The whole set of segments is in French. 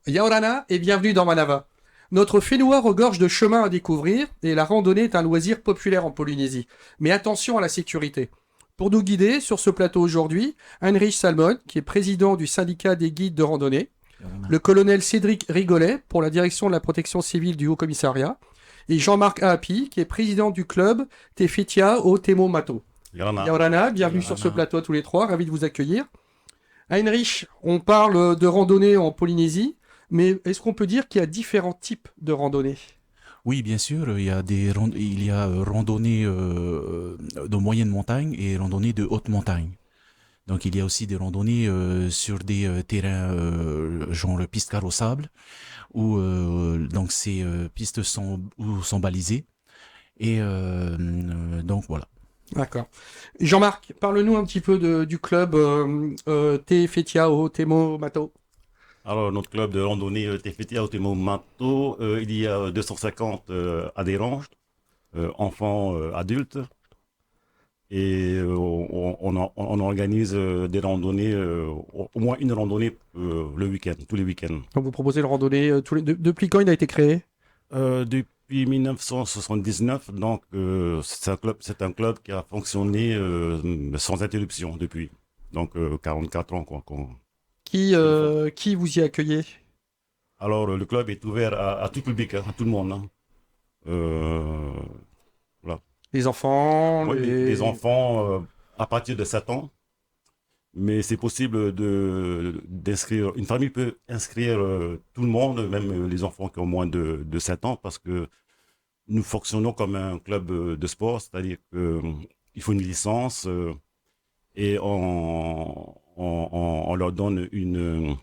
Yaorana et bienvenue dans Manava. Notre Fénois regorge de chemins à découvrir et la randonnée est un loisir populaire en Polynésie. Mais attention à la sécurité. Pour nous guider sur ce plateau aujourd'hui, Heinrich Salmon, qui est président du syndicat des guides de randonnée, le colonel Cédric Rigolet pour la direction de la protection civile du Haut-Commissariat, et Jean-Marc Aapi, qui est président du club Tefetia o Temo Mato. Yaorana, bienvenue sur ce plateau à tous les trois, ravi de vous accueillir. Heinrich, on parle de randonnée en Polynésie, mais est-ce qu'on peut dire qu'il y a différents types de randonnées ? Oui, bien sûr, il y a randonnée de moyenne montagne et randonnée de haute montagne. Donc il y a aussi des randonnées sur des terrains genre pistes carrossables où donc ces pistes sont balisées et donc voilà. D'accord. Jean-Marc, parle-nous un petit peu du club Te Fetia o Temo Mato. Alors, notre club de randonnée Tefetia au Temo Mato, il y a 250 adhérents, enfants, adultes. Et on organise des randonnées, au moins une randonnée le week-end, tous les week-ends. Donc vous proposez le randonnée depuis quand il a été créé ? Depuis 1979, donc c'est un club qui a fonctionné sans interruption depuis. Donc 44 ans quoi. Qui vous y accueillez ? Alors le club est ouvert à tout public, à tout le monde. Voilà. Les enfants, Oui, les enfants à partir de 7 ans. Mais c'est possible d'inscrire. Une famille peut inscrire tout le monde, même les enfants qui ont moins de 7 ans, parce que nous fonctionnons comme un club de sport, c'est-à-dire qu'il faut une licence et on leur donne une.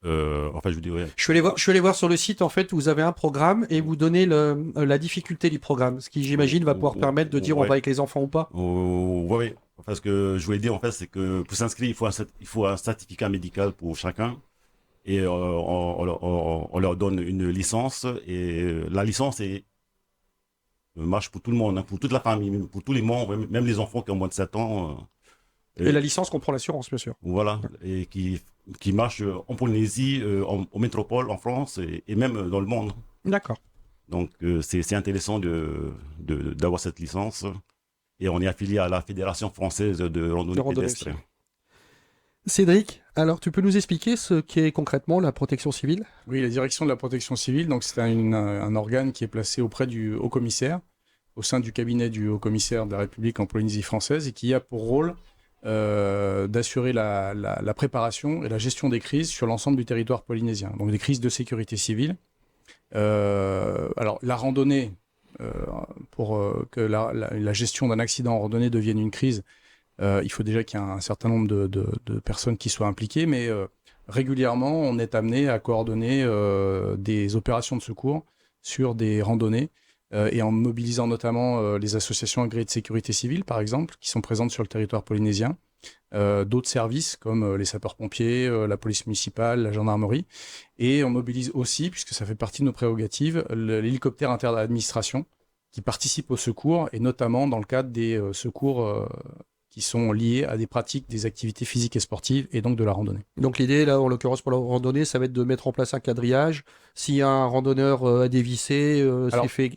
Enfin, je dirais. Je suis allé voir sur le site, en fait, vous avez un programme et vous donnez la difficulté du programme, ce qui, j'imagine, va pouvoir permettre de dire on va avec les enfants ou pas. Oui. Parce que je voulais dire, en fait, c'est que pour s'inscrire, il faut un certificat médical pour chacun. Et on leur donne une licence. Et la licence marche pour tout le monde, hein, pour toute la famille, pour tous les membres, même les enfants qui ont moins de 7 ans. Et la licence comprend l'assurance, bien sûr. Voilà. Et qui marche en Polynésie, en métropole, en France et même dans le monde. D'accord. Donc, c'est intéressant d'avoir cette licence. Et on est affilié à la Fédération française de randonnée pédestre. Cédric, alors tu peux nous expliquer ce qu'est concrètement la protection civile ? Oui, la direction de la protection civile, donc c'est un organe qui est placé auprès du haut-commissaire, au sein du cabinet du haut-commissaire de la République en Polynésie française, et qui a pour rôle d'assurer la préparation et la gestion des crises sur l'ensemble du territoire polynésien, donc des crises de sécurité civile. Alors la randonnée, pour que la gestion d'un accident en randonnée devienne une crise, il faut déjà qu'il y ait un certain nombre de personnes qui soient impliquées, mais régulièrement, on est amené à coordonner des opérations de secours sur des randonnées, et en mobilisant notamment les associations agréées de sécurité civile, par exemple, qui sont présentes sur le territoire polynésien, d'autres services comme les sapeurs-pompiers, la police municipale, la gendarmerie, et on mobilise aussi, puisque ça fait partie de nos prérogatives, l'hélicoptère interadministration qui participe au secours, et notamment dans le cadre des secours qui sont liés à des pratiques des activités physiques et sportives, et donc de la randonnée. Donc l'idée, là, en l'occurrence pour la randonnée, ça va être de mettre en place un quadrillage. S'il y a un randonneur à dévisser,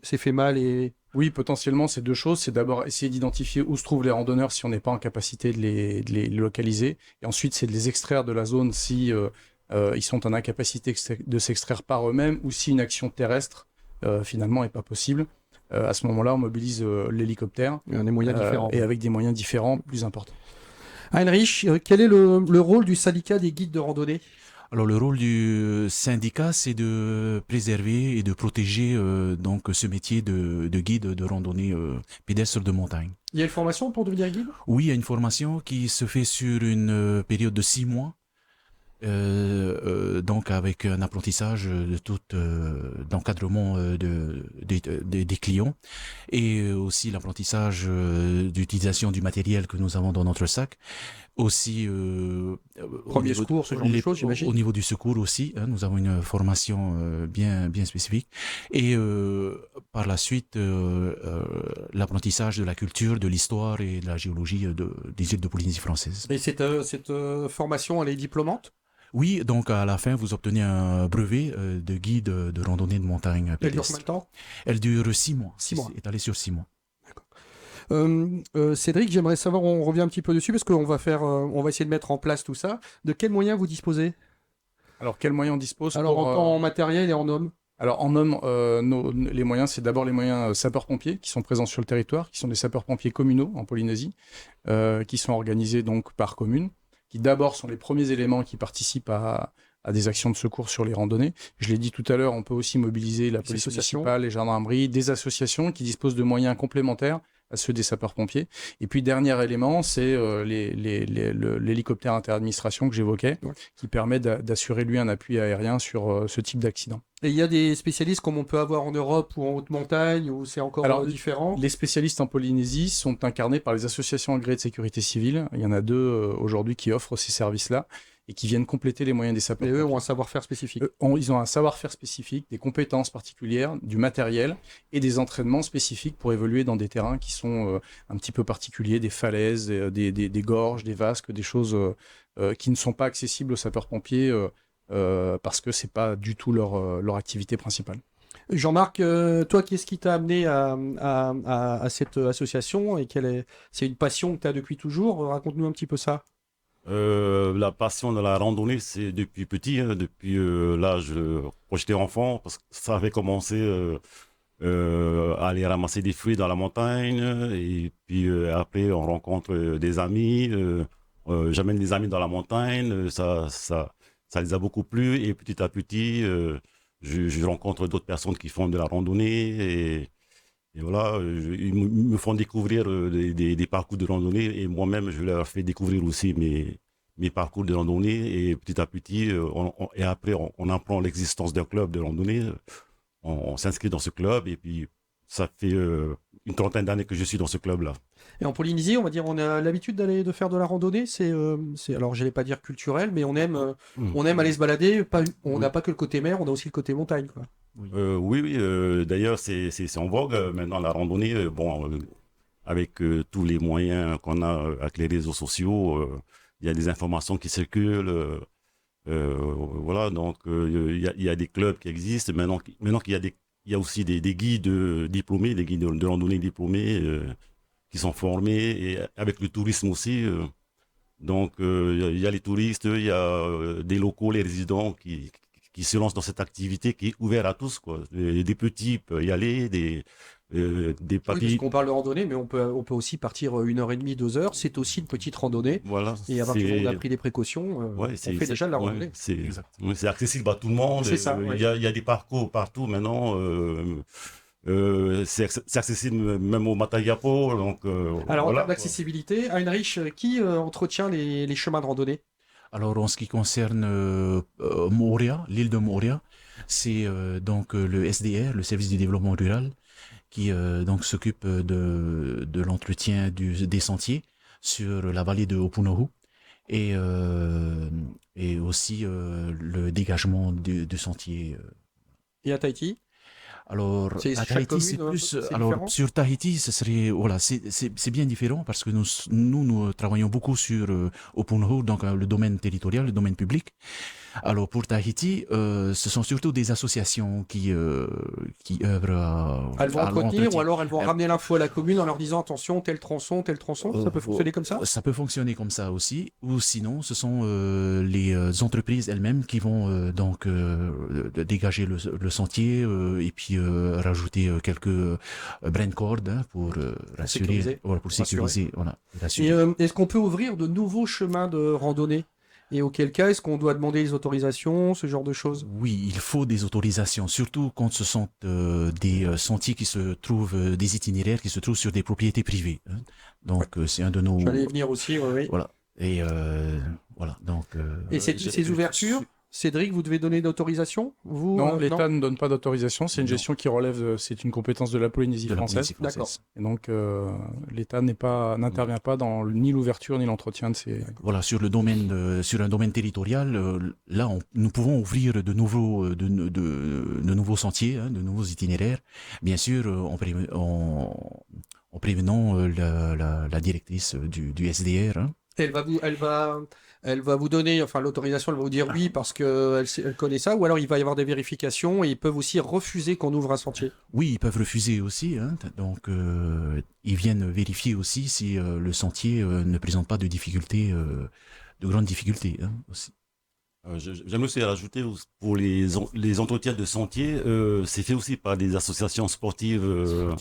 c'est fait mal et... Oui, potentiellement, c'est deux choses. C'est d'abord essayer d'identifier où se trouvent les randonneurs si on n'est pas en capacité de les localiser. Et ensuite, c'est de les extraire de la zone si ils sont en incapacité de s'extraire par eux-mêmes ou si une action terrestre, finalement, n'est pas possible. À ce moment-là, on mobilise l'hélicoptère. Des moyens différents. Et avec des moyens différents, plus importants. Heinrich, quel est le rôle du syndicat des guides de randonnée ? Alors le rôle du syndicat, c'est de préserver et de protéger donc ce métier de guide de randonnée pédestre de montagne. Il y a une formation pour devenir guide ? Oui, il y a une formation qui se fait sur une période de 6 mois. Donc avec un apprentissage de tout d'encadrement des clients et aussi l'apprentissage d'utilisation du matériel que nous avons dans notre sac. Aussi premier secours, ce genre de choses, j'imagine. Au niveau du secours aussi, hein, nous avons une formation bien spécifique. Et par la suite, l'apprentissage de la culture, de l'histoire et de la géologie des îles de Polynésie française. Et cette formation, elle est diplômante ? Oui, donc à la fin, vous obtenez un brevet de guide de randonnée de montagne Elle dure pédestre. combien de temps? Elle dure 6 mois. 6 mois. C'est étalé sur 6 mois. Cédric, j'aimerais savoir, on revient un petit peu dessus parce qu'on va faire, on va essayer de mettre en place tout ça. De quels moyens vous disposez? Alors, quels moyens on dispose Alors pour, en matériel et en hommes? Alors, en homme, les moyens, c'est d'abord les moyens sapeurs-pompiers qui sont présents sur le territoire, qui sont des sapeurs-pompiers communaux en Polynésie, qui sont organisés donc par commune, qui d'abord sont les premiers éléments qui participent à des actions de secours sur les randonnées. Je l'ai dit tout à l'heure, on peut aussi mobiliser la police municipale, les gendarmeries, des associations qui disposent de moyens complémentaires à ceux des sapeurs-pompiers. Et puis, dernier élément, c'est l'hélicoptère interadministration que j'évoquais, qui permet d'assurer, lui, un appui aérien sur ce type d'accident. Et il y a des spécialistes comme on peut avoir en Europe ou en haute montagne, ou c'est encore différent? Les spécialistes en Polynésie sont incarnés par les associations agréées de sécurité civile. Il y en a 2 aujourd'hui qui offrent ces services-là et qui viennent compléter les moyens des sapeurs. Et eux ont un savoir-faire spécifique. Ils ont un savoir-faire spécifique, des compétences particulières, du matériel et des entraînements spécifiques pour évoluer dans des terrains qui sont un petit peu particuliers, des falaises, des gorges, des vasques, des choses qui ne sont pas accessibles aux sapeurs-pompiers parce que c'est pas du tout leur activité principale. Jean-Marc, toi, qu'est-ce qui t'a amené à cette association et c'est une passion que tu as depuis toujours? Raconte-nous un petit peu ça. La passion de la randonnée, c'est depuis petit, hein, depuis l'âge quand j'étais enfant, parce que ça avait commencé à aller ramasser des fruits dans la montagne, et puis après on rencontre des amis, j'amène des amis dans la montagne, ça les a beaucoup plu, et petit à petit, je rencontre d'autres personnes qui font de la randonnée, et voilà, ils me font découvrir des parcours de randonnée et moi-même, je leur fais découvrir aussi mes parcours de randonnée et petit à petit, et après, on apprend l'existence d'un club de randonnée. On s'inscrit dans ce club et puis ça fait une trentaine d'années que je suis dans ce club-là. Et en Polynésie, on va dire, on a l'habitude de faire de la randonnée. Alors, je n'allais pas dire culturel, mais on aime aller se balader. On n'a pas que le côté mer, on a aussi le côté montagne, quoi. Oui. D'ailleurs, c'est en vogue maintenant la randonnée. Avec tous les moyens qu'on a avec les réseaux sociaux, il y a des informations qui circulent. Voilà, donc il y a des clubs qui existent. Maintenant qu'il y a aussi des guides diplômés, des guides de randonnée diplômés qui sont formés et avec le tourisme aussi. Donc il y a les touristes, il y a des locaux, les résidents qui se lancent dans cette activité qui est ouverte à tous, quoi. Des petits peuvent y aller, des papilles. Oui, parce qu'on parle de randonnée, mais on peut aussi partir 1h30, 2 heures. C'est aussi une petite randonnée. Voilà. Et à partir du moment où on a pris des précautions, on fait déjà de la randonnée. C'est accessible à tout le monde. C'est ça. Il y a des parcours partout maintenant. C'est accessible même au Matayapo. Donc, alors, en voilà, termes d'accessibilité, Heinrich, qui entretient les chemins de randonnée? Alors, en ce qui concerne Moorea, l'île de Moorea, c'est donc le SDR, le service du développement rural, qui donc s'occupe de l'entretien des sentiers sur la vallée de Opunohu et aussi le dégagement de sentiers. Et à Tahiti? Alors, à Tahiti, c'est plus. Alors, sur Tahiti, ce serait. Voilà, c'est bien différent parce que nous travaillons beaucoup sur Opunohu, donc le domaine territorial, le domaine public. Alors, pour Tahiti, ce sont surtout des associations qui œuvrent à. Elles vont entretenir ou alors elles vont ramener l'info à la commune en leur disant attention, tel tronçon, ça peut fonctionner comme ça? Ça peut fonctionner comme ça aussi. Ou sinon, ce sont les entreprises elles-mêmes qui vont donc dégager le sentier et puis rajouter quelques brain cords pour rassurer, pour sécuriser. Voilà, et est-ce qu'on peut ouvrir de nouveaux chemins de randonnée? Et auquel cas, est-ce qu'on doit demander les autorisations, ce genre de choses? Oui, il faut des autorisations, surtout quand ce sont des sentiers qui se trouvent, des itinéraires qui se trouvent sur des propriétés privées. Hein. Donc, c'est un de nos... J'allais venir aussi, oui. Voilà. Et voilà, donc... et ces ouvertures, Cédric, vous devez donner d'autorisation? Non, l'État ne donne pas d'autorisation. C'est une gestion qui relève, c'est une compétence de la Polynésie française. D'accord. Et donc, l'État n'intervient pas dans ni l'ouverture ni l'entretien de ces. Voilà, sur un domaine territorial, là, nous pouvons ouvrir de nouveaux sentiers, hein, de nouveaux itinéraires. Bien sûr, en prévenant la directrice du SDR. Hein. Elle va elle va vous donner, enfin l'autorisation, elle va vous dire oui parce qu'elle connaît ça, ou alors il va y avoir des vérifications et ils peuvent aussi refuser qu'on ouvre un sentier. Oui, ils peuvent refuser aussi. Hein. Donc, ils viennent vérifier aussi si le sentier ne présente pas de difficultés, de grandes difficultés hein, aussi. J'aime aussi rajouter pour les entretiens de sentiers, c'est fait aussi par des associations sportives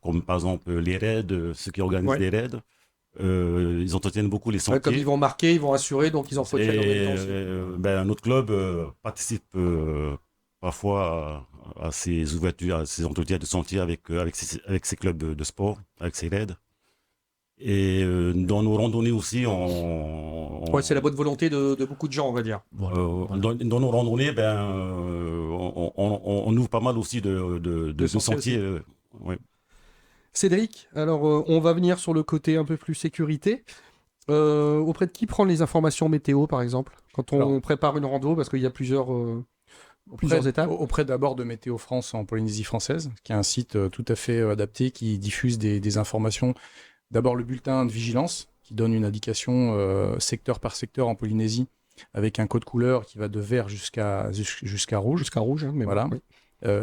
comme par exemple les raids, ceux qui organisent les raids. Ils entretiennent beaucoup les sentiers. Comme ils vont marquer, ils vont assurer, donc ils entretiennent en même temps aussi. Notre club participe parfois à ces ouvertures, à ces entretiens de sentiers avec ces clubs de sport, avec ces raids. Et dans nos randonnées aussi, c'est la bonne volonté de beaucoup de gens, on va dire. Dans nos randonnées, on ouvre pas mal aussi de sentiers. Ouais. Cédric, alors on va venir sur le côté un peu plus sécurité. Auprès de qui prendre les informations météo, par exemple, quand on prépare une rando, parce qu'il y a plusieurs étapes. Auprès d'abord de Météo France en Polynésie française, qui est un site tout à fait adapté, qui diffuse des informations. D'abord le bulletin de vigilance, qui donne une indication secteur par secteur en Polynésie, avec un code couleur qui va de vert jusqu'à rouge. Jusqu'à rouge, hein, mais voilà. Oui.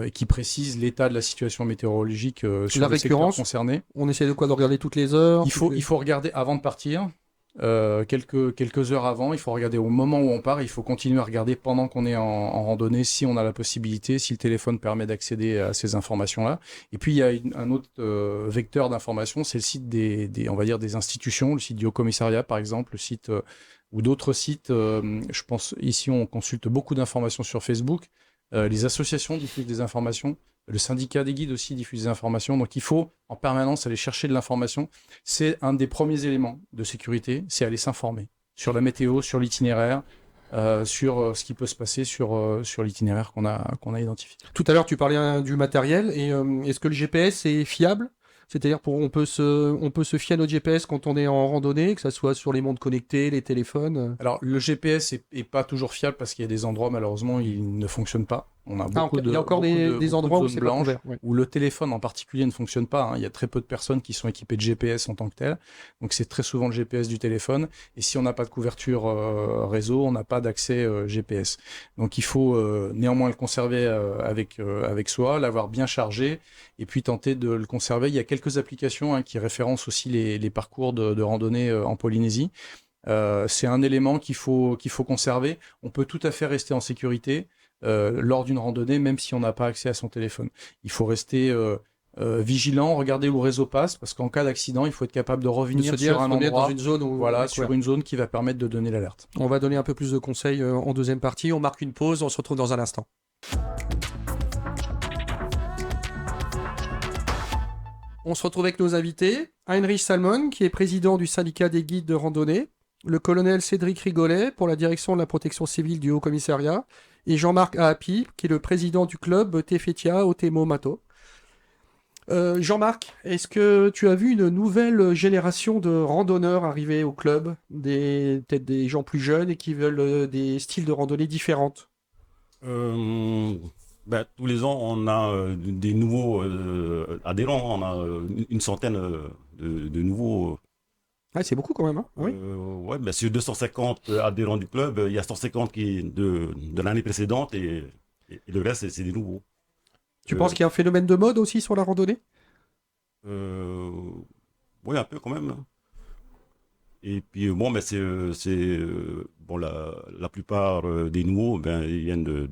Et qui précise l'état de la situation météorologique sur la les secteurs récurrence concernés. On essaie de regarder toutes les heures. Il faut regarder avant de partir, quelques heures avant. Il faut regarder au moment où on part. Il faut continuer à regarder pendant qu'on est en randonnée, si on a la possibilité, si le téléphone permet d'accéder à ces informations-là. Et puis il y a un autre vecteur d'information, c'est le site on va dire des institutions, le site du Haut-Commissariat par exemple, le site ou d'autres sites. Je pense ici on consulte beaucoup d'informations sur Facebook. Les associations diffusent des informations, le syndicat des guides aussi diffuse des informations, donc il faut en permanence aller chercher de l'information. C'est un des premiers éléments de sécurité, c'est aller s'informer sur la météo, sur l'itinéraire, sur ce qui peut se passer sur l'itinéraire qu'on a identifié. Tout à l'heure tu parlais du matériel, et est-ce que le GPS est fiable ? C'est-à-dire on peut se fier à notre GPS quand on est en randonnée, que ce soit sur les montres connectées, les téléphones. Alors le GPS est pas toujours fiable parce qu'il y a des endroits malheureusement il ne fonctionne pas. On a il y a encore des endroits où c'est blanc, où le téléphone en particulier ne fonctionne pas. Hein. Il y a très peu de personnes qui sont équipées de GPS en tant que tel. Donc c'est très souvent le GPS du téléphone. Et si on n'a pas de couverture réseau, on n'a pas d'accès GPS. Donc il faut néanmoins le conserver avec soi, l'avoir bien chargé et puis tenter de le conserver. Il y a quelques applications qui référencent aussi les parcours de randonnée en Polynésie. C'est un élément qu'il faut conserver. On peut tout à fait rester en sécurité lors d'une randonnée, même si on n'a pas accès à son téléphone. Il faut rester vigilant, regarder où le réseau passe, parce qu'en cas d'accident, il faut être capable de revenir sur un endroit, dans une zone sur une zone qui va permettre de donner l'alerte. On va donner un peu plus de conseils en deuxième partie. On marque une pause, on se retrouve dans un instant. On se retrouve avec nos invités. Heinrich Salmon, qui est président du syndicat des guides de randonnée. Le colonel Cédric Rigolet, pour la direction de la protection civile du Haut-Commissariat. Et Jean-Marc Aapi, qui est le président du club Tefetia Otemo Mato. Jean-Marc, est-ce que tu as vu une nouvelle génération de randonneurs arriver au club, peut-être des gens plus jeunes et qui veulent des styles de randonnée différentes? Tous les ans, on a des nouveaux adhérents. On a une centaine de nouveaux. C'est beaucoup quand même. Hein, oui. Sur 250 adhérents du club, il y a 150 qui de l'année précédente et le reste, c'est des nouveaux. Tu penses qu'il y a un phénomène de mode aussi sur la randonnée? Oui, un peu quand même. Et puis la plupart des nouveaux, ils viennent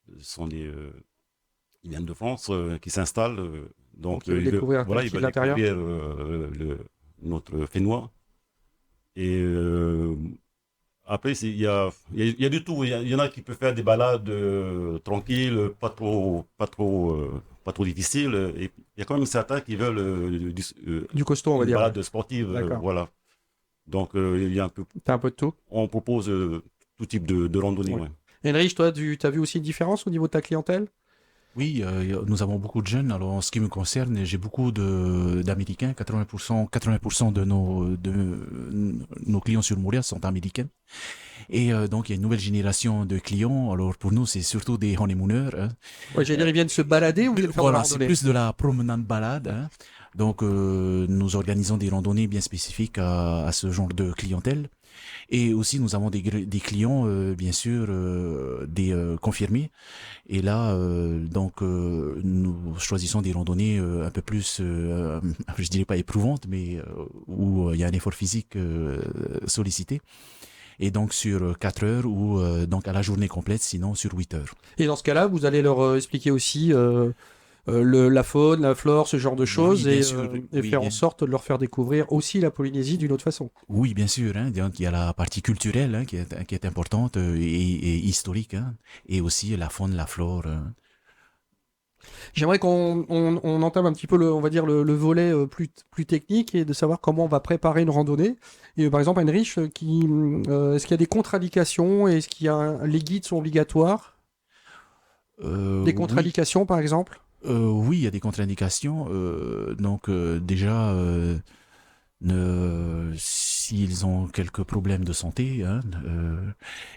ils viennent de France, qui s'installent. Donc ils veulent découvrir l'intérieur. Notre Fénois. Et après, il y a du tout. Il y en a qui peuvent faire des balades tranquilles, pas trop difficiles. Et il y a quand même certains qui veulent du costaud, on va dire. Des balades sportives. Voilà. Donc, il y a un peu. T'as un peu de tout. On propose tout type de randonnée. Ouais. Henrich, toi, tu as vu aussi une différence au niveau de ta clientèle? Oui, nous avons beaucoup de jeunes. Alors, en ce qui me concerne, j'ai beaucoup d'Américains. 80% de nos clients sur Montréal sont américains. Et donc, il y a une nouvelle génération de clients. Alors, pour nous, c'est surtout des honeymooners. Hein. Ouais, j'allais dire, ils viennent se balader ou ils viennent faire de la randonnée? C'est plus de la promenade balade. Hein. Donc, nous organisons des randonnées bien spécifiques à ce genre de clientèle. Et aussi, nous avons des clients, bien sûr, des confirmés. Et là, nous choisissons des randonnées un peu plus, je dirais pas éprouvantes, mais où il y a un effort physique sollicité. Et donc sur 4 heures ou donc à la journée complète, sinon sur 8 heures. Et dans ce cas-là, vous allez leur expliquer aussi la faune, la flore, ce genre de choses, Oui, bien et, sûr, et oui, faire en bien. sorte de leur faire découvrir aussi la Polynésie d'une autre façon. Oui, bien sûr. Hein, donc il y a la partie culturelle qui est importante et historique, hein, et aussi la faune, la flore. J'aimerais qu'on entame un petit peu on va dire le volet plus technique et de savoir comment on va préparer une randonnée. Et par exemple, Heinrich, est-ce qu'il y a des contre-indications? Est-ce qu'il y a les guides sont obligatoires? Des Oui, contre-indications, par exemple? oui, il y a des contre-indications. Déjà, s'ils ont quelques problèmes de santé, hein,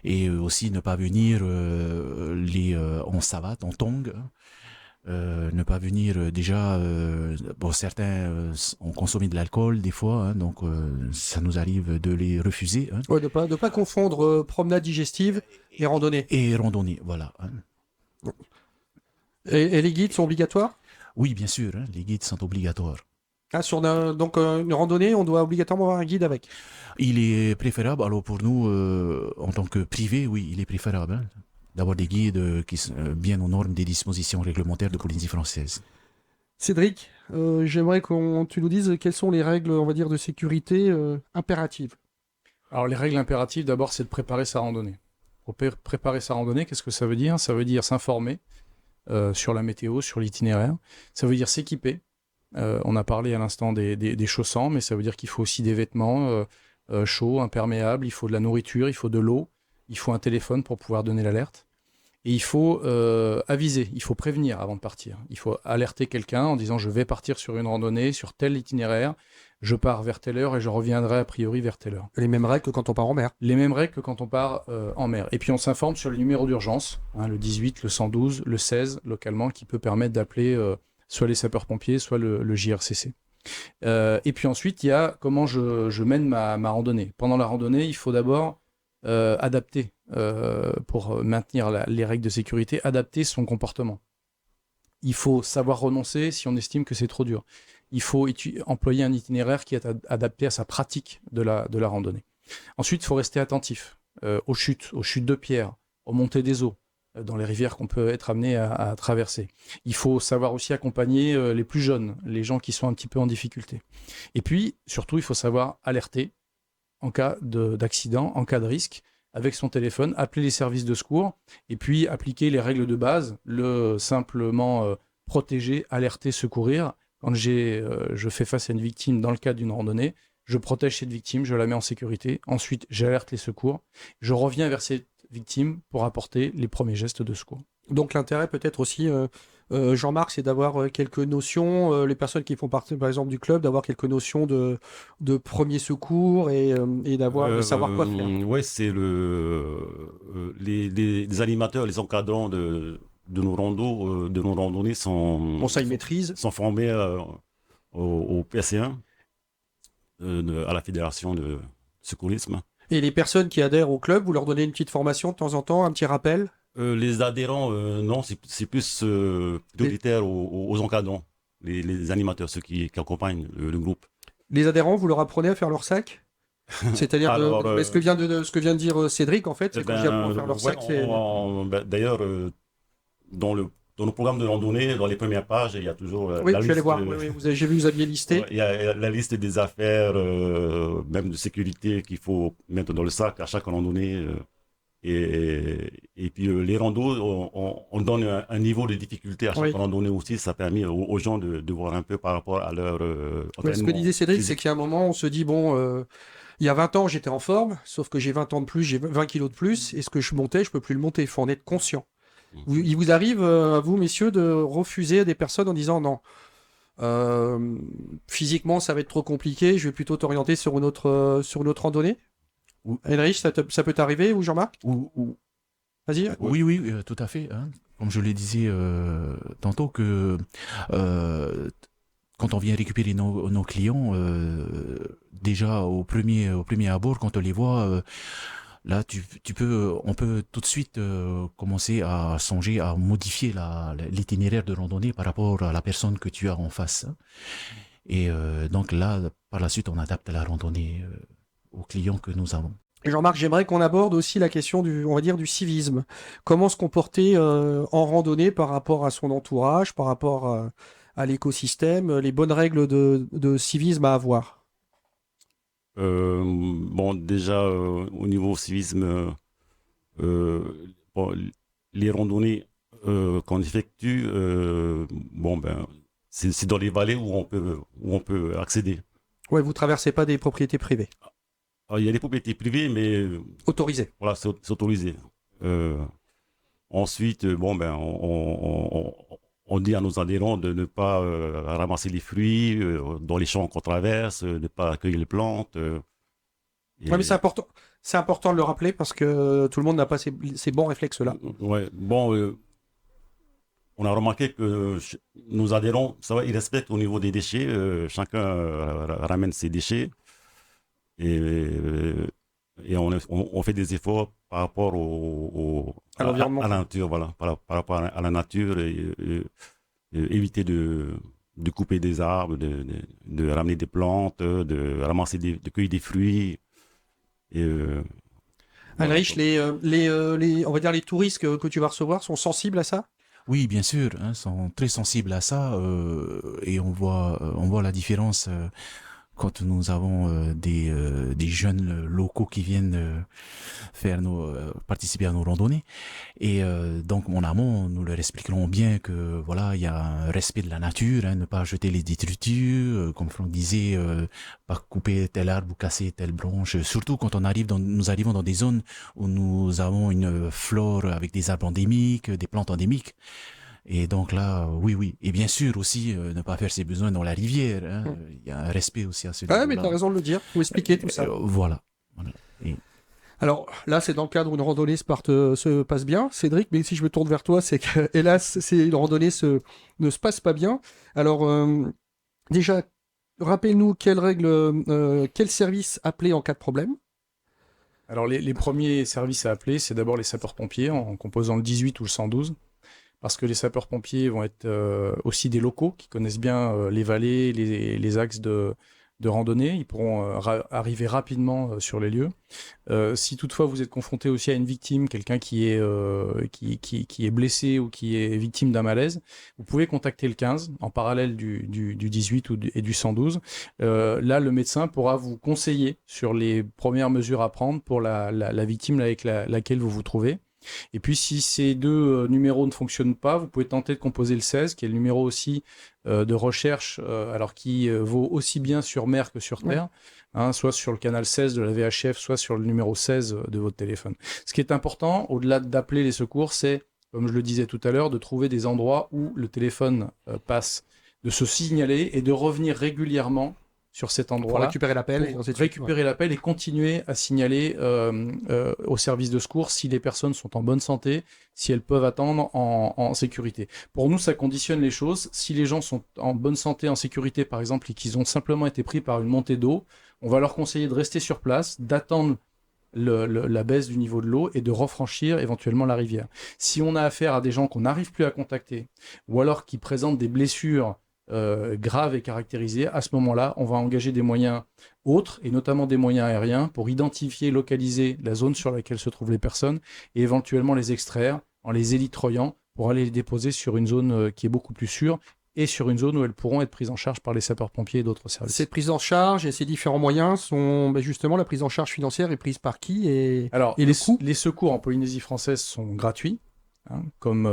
et aussi ne pas venir en savate, en tongs. Hein. Ne pas venir certains ont consommé de l'alcool des fois, hein, donc ça nous arrive de les refuser, hein. Ouais, de pas confondre promenade digestive et randonnée. Et randonnée, voilà, hein. Et les guides sont obligatoires? Oui, bien sûr, hein, les guides sont obligatoires. Ah, donc une randonnée, on doit obligatoirement avoir un guide avec. Il est préférable, alors pour nous, en tant que privé, oui, il est préférable, hein, d'avoir des guides qui sont bien aux normes des dispositions réglementaires de Polynésie française. Cédric, j'aimerais que tu nous dises quelles sont les règles, on va dire, de sécurité impératives. Alors, les règles impératives, d'abord, c'est de préparer sa randonnée. Pour préparer sa randonnée, qu'est-ce que ça veut dire? Ça veut dire s'informer sur la météo, sur l'itinéraire. Ça veut dire s'équiper. On a parlé à l'instant des chaussants, mais ça veut dire qu'il faut aussi des vêtements chauds, imperméables, il faut de la nourriture, il faut de l'eau, il faut un téléphone pour pouvoir donner l'alerte. Et il faut aviser, il faut prévenir avant de partir. Il faut alerter quelqu'un en disant je vais partir sur une randonnée, sur tel itinéraire, je pars vers telle heure et je reviendrai a priori vers telle heure. Les mêmes règles que quand on part en mer. Les mêmes règles que quand on part en mer. Et puis on s'informe sur les numéros d'urgence, hein, le 18, le 112, le 16 localement, qui peut permettre d'appeler soit les sapeurs-pompiers, soit le JRCC. Et puis ensuite, il y a comment je mène ma randonnée. Pendant la randonnée, il faut d'abord adapter, pour maintenir les règles de sécurité, adapter son comportement. Il faut savoir renoncer si on estime que c'est trop dur. Il faut employer un itinéraire qui est adapté à sa pratique de la randonnée. Ensuite, il faut rester attentif aux chutes de pierres, aux montées des eaux, dans les rivières qu'on peut être amené à traverser. Il faut savoir aussi accompagner les plus jeunes, les gens qui sont un petit peu en difficulté. Et puis, surtout, il faut savoir alerter en cas d'accident, en cas de risque, avec son téléphone, appeler les services de secours, et puis appliquer les règles de base, simplement protéger, alerter, secourir. Quand je fais face à une victime dans le cadre d'une randonnée, je protège cette victime, je la mets en sécurité. Ensuite, j'alerte les secours. Je reviens vers cette victime pour apporter les premiers gestes de secours. Donc l'intérêt peut-être aussi, Jean-Marc, c'est d'avoir quelques notions, les personnes qui font partie par exemple du club, d'avoir quelques notions de premier secours et de savoir quoi faire. Oui, c'est les animateurs, les encadrants de nos randos, de nos randonnées Bon, ça, ils maîtrisent. sont formés au PC1, à la Fédération de secourisme. Et les personnes qui adhèrent au club, vous leur donnez une petite formation de temps en temps, un petit rappel? Les adhérents, non, c'est plus prioritaire aux encadrants, les animateurs, ceux qui accompagnent le groupe. Les adhérents, vous leur apprenez à faire leur sac? C'est-à-dire mais ce que vient de dire Cédric, en fait, c'est quand je dis apprendre à faire leur sac, c'est... D'ailleurs, dans nos programmes de randonnée, dans les premières pages, il y a toujours Oui, la je vais aller liste. voir. Oui, j'ai vu, vous aviez listé. Il y a la liste des affaires, même de sécurité qu'il faut mettre dans le sac à chaque randonnée. Et puis les randos, on donne un niveau de difficulté à chaque randonnée aussi. Ça permet aux gens de voir un peu par rapport à leur entraînement. Ce que disait Cédric, c'est qu'il y a un moment, on se dit, bon, il y a 20 ans, j'étais en forme, sauf que j'ai 20 ans de plus, j'ai 20 kilos de plus, et ce que je montais, je peux plus le monter. Il faut en être conscient. Il vous arrive, à vous, messieurs, de refuser à des personnes en disant, non, physiquement, ça va être trop compliqué, je vais plutôt t'orienter sur une autre randonnée? Heinrich, ça peut t'arriver, ou Jean-Marc? Vas-y. Oui, tout à fait. Hein. Comme je le disais tantôt, que quand on vient récupérer nos clients, déjà au premier abord, quand on les voit, là, on peut tout de suite commencer à songer à modifier l'itinéraire de randonnée par rapport à la personne que tu as en face. Et donc là, par la suite, on adapte la randonnée aux clients que nous avons. Jean-Marc, j'aimerais qu'on aborde aussi la question on va dire, du civisme. Comment se comporter en randonnée par rapport à son entourage, par rapport à l'écosystème, les bonnes règles de civisme à avoir. Bon, déjà, au niveau civisme, bon, les randonnées qu'on effectue, bon, ben, c'est dans les vallées où on peut accéder. Ouais, vous traversez pas des propriétés privées. Alors, il y a des propriétés privées, mais Autorisées. voilà, c'est autorisé. Ensuite, bon, ben, on dit à nos adhérents de ne pas ramasser les fruits dans les champs qu'on traverse, de ne pas accueillir les plantes. Ouais, mais c'est important. C'est important de le rappeler parce que tout le monde n'a pas ces bons réflexes-là. Ouais, bon, on a remarqué que nos adhérents, ça va, ils respectent au niveau des déchets. Chacun ramène ses déchets. Et on fait des efforts par rapport à l'environnement. À la nature, voilà, par rapport à la nature et éviter de couper des arbres, de ramener des plantes, de ramasser de cueillir des fruits. Heinrich, on va dire les touristes que tu vas recevoir sont sensibles à ça? Oui, bien sûr, hein, sont très sensibles à ça et on voit la différence quand nous avons des jeunes locaux qui viennent participer à nos randonnées. Et donc, mon amont, nous leur expliquerons bien que voilà, il y a un respect de la nature, hein, ne pas jeter les détritus, comme Franck disait, pas couper tel arbre ou casser telle branche. Surtout quand nous arrivons dans des zones où nous avons une flore avec des arbres endémiques, des plantes endémiques. Et donc là, oui. Et bien sûr aussi, ne pas faire ses besoins dans la rivière. Hein. Il y a un respect aussi à ce niveau-là. Ah, mais tu as raison de le dire. Il faut expliquer tout ça. Voilà. Et... Alors là, c'est dans le cadre où une randonnée se passe bien, Cédric, mais si je me tourne vers toi, c'est que, hélas, une randonnée ne se passe pas bien. Alors, déjà, rappelle-nous quel service appeler en cas de problème. Alors, les premiers services à appeler, c'est d'abord les sapeurs-pompiers en composant le 18 ou le 112. Parce que les sapeurs-pompiers vont être aussi des locaux qui connaissent bien les vallées, les axes de randonnée. Ils pourront arriver rapidement sur les lieux. Si toutefois vous êtes confronté aussi à une victime, quelqu'un qui est blessé ou qui est victime d'un malaise, vous pouvez contacter le 15 en parallèle du 18 et du 112. Là, le médecin pourra vous conseiller sur les premières mesures à prendre pour la victime avec laquelle vous vous trouvez. Et puis, si ces deux numéros ne fonctionnent pas, vous pouvez tenter de composer le 16, qui est le numéro aussi de recherche, alors qui vaut aussi bien sur mer que sur terre, hein, soit sur le canal 16 de la VHF, soit sur le numéro 16 de votre téléphone. Ce qui est important, au-delà d'appeler les secours, c'est, comme je le disais tout à l'heure, de trouver des endroits où le téléphone passe, de se signaler et de revenir régulièrement sur cet endroit-là. Pour récupérer l'appel. Récupérer l'appel et continuer à signaler au service de secours si les personnes sont en bonne santé, si elles peuvent attendre en sécurité. Pour nous, ça conditionne les choses. Si les gens sont en bonne santé, en sécurité, par exemple, et qu'ils ont simplement été pris par une montée d'eau, on va leur conseiller de rester sur place, d'attendre la baisse du niveau de l'eau et de refranchir éventuellement la rivière. Si on a affaire à des gens qu'on n'arrive plus à contacter, ou alors qui présentent des blessures grave et caractérisé, à ce moment-là, on va engager des moyens autres, et notamment des moyens aériens, pour identifier, localiser la zone sur laquelle se trouvent les personnes, et éventuellement les extraire en les élitroyant pour aller les déposer sur une zone qui est beaucoup plus sûre, et sur une zone où elles pourront être prises en charge par les sapeurs-pompiers et d'autres services. Ces prises en charge et ces différents moyens sont justement la prise en charge financière est prise par qui et les coûts? Les secours en Polynésie française sont gratuits. Comme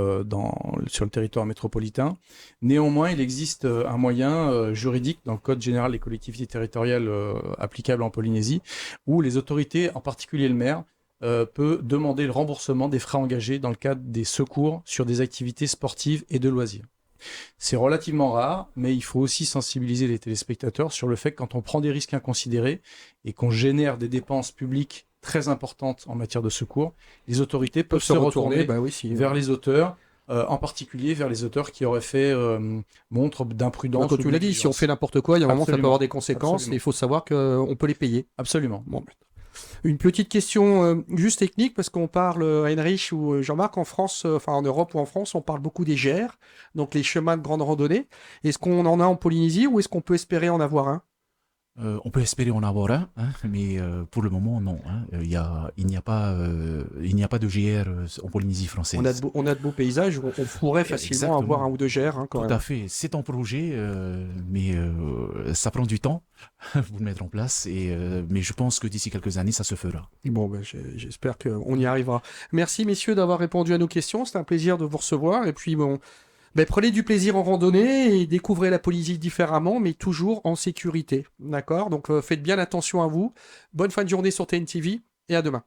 sur le territoire métropolitain. Néanmoins, il existe un moyen juridique dans le Code général des collectivités territoriales applicable en Polynésie, où les autorités, en particulier le maire, peut demander le remboursement des frais engagés dans le cadre des secours sur des activités sportives et de loisirs. C'est relativement rare, mais il faut aussi sensibiliser les téléspectateurs sur le fait que quand on prend des risques inconsidérés et qu'on génère des dépenses publiques très importantes en matière de secours, les autorités peuvent se retourner vers les auteurs en particulier vers les auteurs qui auraient fait montre d'imprudence. Comme tu l'as dit, si on fait n'importe quoi, il y a un moment, ça peut Absolument. avoir des conséquences Absolument. et il faut savoir qu'on peut les payer. Absolument. Bon, une petite question juste technique, parce qu'on parle, Heinrich ou Jean-Marc, en France, enfin en Europe ou en France, on parle beaucoup des GR, donc les chemins de grande randonnée. Est-ce qu'on en a en Polynésie ou est-ce qu'on peut espérer en avoir un? On peut espérer en avoir un, hein, mais pour le moment, non. Hein. Il n'y a pas de GR en Polynésie française. On a de beaux paysages, on pourrait facilement Exactement. avoir un ou deux GR hein, quand Tout même. à fait. C'est en projet, mais ça prend du temps pour le mettre en place. Mais je pense que d'ici quelques années, ça se fera. Bon, ben, j'espère qu'on y arrivera. Merci messieurs d'avoir répondu à nos questions, c'était un plaisir de vous recevoir. Et puis bon, ben, prenez du plaisir en randonnée et découvrez la Polynésie différemment, mais toujours en sécurité. D'accord? Donc faites bien attention à vous. Bonne fin de journée sur TNTV et à demain.